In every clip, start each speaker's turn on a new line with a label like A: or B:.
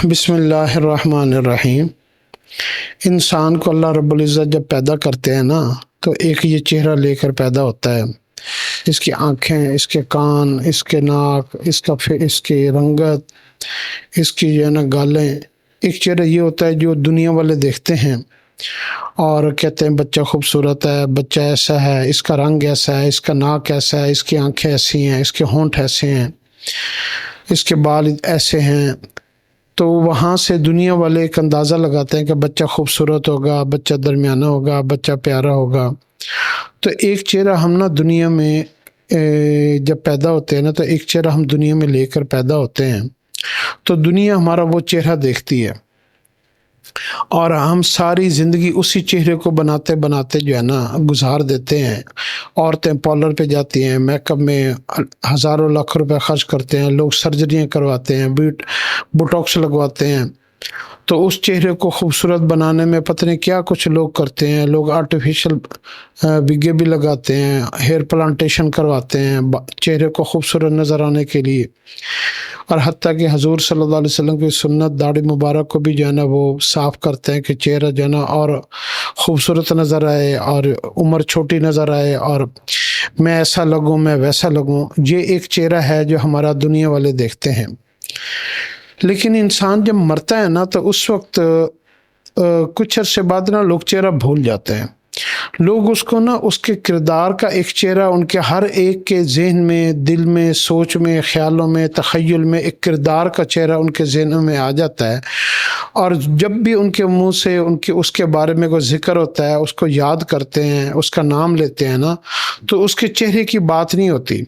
A: بسم اللہ الرحمن الرحیم۔ انسان کو اللہ رب العزت جب پیدا کرتے ہیں نا تو ایک یہ چہرہ لے کر پیدا ہوتا ہے۔ اس کی آنکھیں، اس کے کان، اس کے ناک، اس کی رنگت، اس کی جو ہے نا گالیں، ایک چہرہ یہ ہوتا ہے جو دنیا والے دیکھتے ہیں اور کہتے ہیں بچہ خوبصورت ہے، بچہ ایسا ہے، اس کا رنگ ایسا ہے، اس کا ناک ایسا ہے، اس کی آنکھیں ایسی ہیں، اس کے ہونٹ ایسے ہیں، اس کے بال ایسے ہیں۔ تو وہاں سے دنیا والے ایک اندازہ لگاتے ہیں کہ بچہ خوبصورت ہوگا، بچہ درمیانہ ہوگا، بچہ پیارا ہوگا۔ تو ایک چہرہ ہم نا دنیا میں جب پیدا ہوتے ہیں نا تو ایک چہرہ ہم دنیا میں لے کر پیدا ہوتے ہیں، تو دنیا ہمارا وہ چہرہ دیکھتی ہے اور ہم ساری زندگی اسی چہرے کو بناتے بناتے جو ہے نا گزار دیتے ہیں۔ عورتیں پارلر پہ جاتی ہیں، میک اپ میں ہزاروں لاکھ روپے خرچ کرتے ہیں، لوگ سرجریاں کرواتے ہیں، بوٹاکس لگواتے ہیں، تو اس چہرے کو خوبصورت بنانے میں پتہ نہیں کیا کچھ لوگ کرتے ہیں۔ لوگ آرٹیفیشل وگے بھی لگاتے ہیں، ہیئر پلانٹیشن کرواتے ہیں چہرے کو خوبصورت نظر آنے کے لیے، اور حتیٰ کہ حضور صلی اللہ علیہ وسلم کی سنت داڑھی مبارک کو بھی جو ہے نا وہ صاف کرتے ہیں کہ چہرہ جو ہے نا اور خوبصورت نظر آئے اور عمر چھوٹی نظر آئے اور میں ایسا لگوں، میں ویسا لگوں۔ یہ ایک چہرہ ہے جو ہمارا دنیا والے دیکھتے ہیں۔ لیکن انسان جب مرتا ہے نا تو اس وقت کچھ عرصے بعد نا لوگ چہرہ بھول جاتے ہیں۔ لوگ اس کو نا اس کے کردار کا ایک چہرہ ان کے ہر ایک کے ذہن میں، دل میں، سوچ میں، خیالوں میں، تخیل میں ایک کردار کا چہرہ ان کے ذہنوں میں آ جاتا ہے، اور جب بھی ان کے منہ سے اس کے بارے میں کوئی ذکر ہوتا ہے، اس کو یاد کرتے ہیں، اس کا نام لیتے ہیں نا، تو اس کے چہرے کی بات نہیں ہوتی،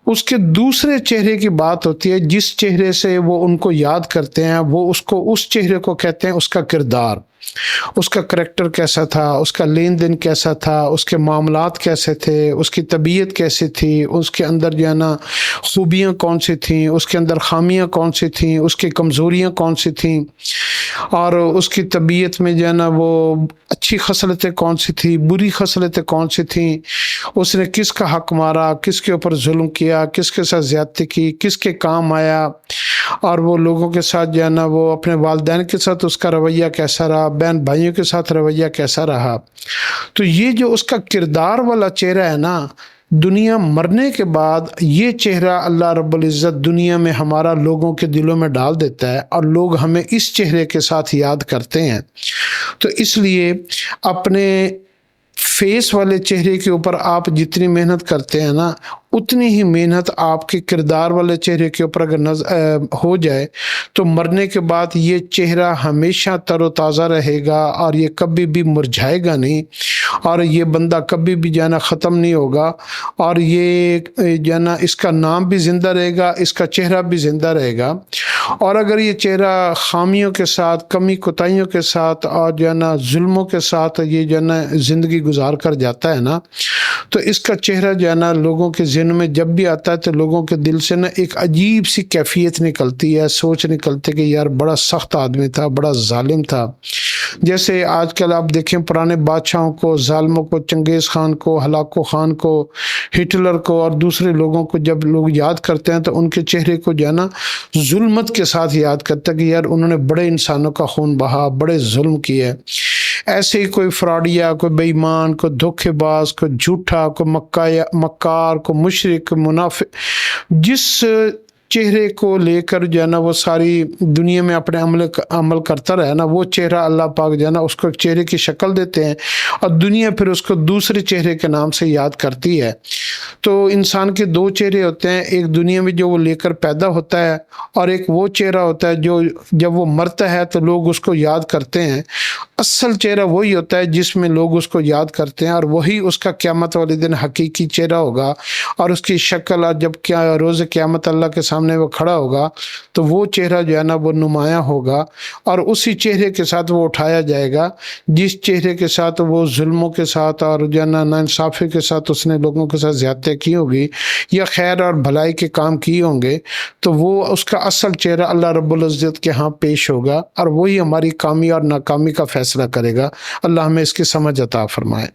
A: اس کے دوسرے چہرے کی بات ہوتی ہے۔ جس چہرے سے وہ ان کو یاد کرتے ہیں وہ اس چہرے کو کہتے ہیں اس کا کردار، اس کا کریکٹر کیسا تھا، اس کا لین دین کیسا تھا، اس کے معاملات کیسے تھے، اس کی طبیعت کیسی تھی، اس کے اندر جو ہے نا خوبیاں کون سی تھیں، اس کے اندر خامیاں کون سی تھیں، اس کی کمزوریاں کون سی تھیں، اور اس کی طبیعت میں جو ہے نا وہ اچھی خصلتیں کون سی تھیں، بری خصلتیں کون سی تھیں، اس نے کس کا حق مارا، کس کے اوپر ظلم کیا، کس کے ساتھ زیادتی کی، کس کے کام آیا، اور وہ لوگوں کے ساتھ جو ہے نا وہ اپنے والدین کے ساتھ اس کا رویہ کیسا رہا، بہن بھائیوں کے ساتھ رویہ کیسا رہا۔ تو یہ جو اس کا کردار والا چہرہ ہے نا، دنیا مرنے کے بعد یہ چہرہ اللہ رب العزت دنیا میں ہمارا لوگوں کے دلوں میں ڈال دیتا ہے، اور لوگ ہمیں اس چہرے کے ساتھ یاد کرتے ہیں۔ تو اس لیے اپنے فیس والے چہرے کے اوپر آپ جتنی محنت کرتے ہیں نا، اتنی ہی محنت آپ کے کردار والے چہرے کے اوپر اگر ہو جائے تو مرنے کے بعد یہ چہرہ ہمیشہ تر و تازہ رہے گا، اور یہ کبھی بھی مرجھائے گا نہیں، اور یہ بندہ کبھی بھی جانا ختم نہیں ہوگا، اور یہ جانا اس کا نام بھی زندہ رہے گا، اس کا چہرہ بھی زندہ رہے گا۔ اور اگر یہ چہرہ خامیوں کے ساتھ، کمی کوتاہیوں کے ساتھ اور جانا ظلموں کے ساتھ یہ جانا زندگی گزار کر جاتا ہے نا، تو اس کا چہرہ جو ہے نا لوگوں کے ذہن میں جب بھی آتا ہے تو لوگوں کے دل سے نا ایک عجیب سی کیفیت نکلتی ہے، سوچ نکلتی کہ یار بڑا سخت آدمی تھا، بڑا ظالم تھا۔ جیسے آج کل آپ دیکھیں پرانے بادشاہوں کو، ظالموں کو، چنگیز خان کو، ہلاکو خان کو، ہٹلر کو اور دوسرے لوگوں کو جب لوگ یاد کرتے ہیں تو ان کے چہرے کو جو ہے نا ظلمت کے ساتھ یاد کرتے ہیں کہ یار انہوں نے بڑے انسانوں کا خون بہا، بڑے ظلم کیے۔ ایسے ہی کوئی فراڈیا، کوئی بے ایمان، کوئی دھوکے باز، کوئی جھوٹا، کوئی مکار، کوئی مشرک، منافق، جس چہرے کو لے کر جو ہے نا وہ ساری دنیا میں اپنے عمل کرتا رہے نا، وہ چہرہ اللہ پاک جو ہے نا اس کو ایک چہرے کی شکل دیتے ہیں، اور دنیا پھر اس کو دوسرے چہرے کے نام سے یاد کرتی ہے۔ تو انسان کے دو چہرے ہوتے ہیں، ایک دنیا میں جو وہ لے کر پیدا ہوتا ہے، اور ایک وہ چہرہ ہوتا ہے جو جب وہ مرتا ہے تو لوگ اس کو یاد کرتے ہیں۔ اصل چہرہ وہی ہوتا ہے جس میں لوگ اس کو یاد کرتے ہیں، اور وہی اس کا قیامت والے دن حقیقی چہرہ ہوگا، اور اس کی شکل اور جب روز قیامت اللہ کے سامنے وہ کھڑا ہوگا تو وہ چہرہ جو ہے نا وہ نمایاں ہوگا، اور اسی چہرے کے ساتھ وہ اٹھایا جائے گا جس چہرے کے ساتھ وہ ظلموں کے ساتھ اور جو ہے نا ناانصافی کے ساتھ اس نے لوگوں کے ساتھ زیادتی کی ہوگی یا خیر اور بھلائی کے کام کیے ہوں گے، تو وہ اس کا اصل چہرہ اللہ رب العزت کے ہاں پیش ہوگا، اور وہی ہماری کامی اور ناکامی کا فیصلہ کرے گا۔ اللہ ہمیں اس کی سمجھ عطا فرمائے۔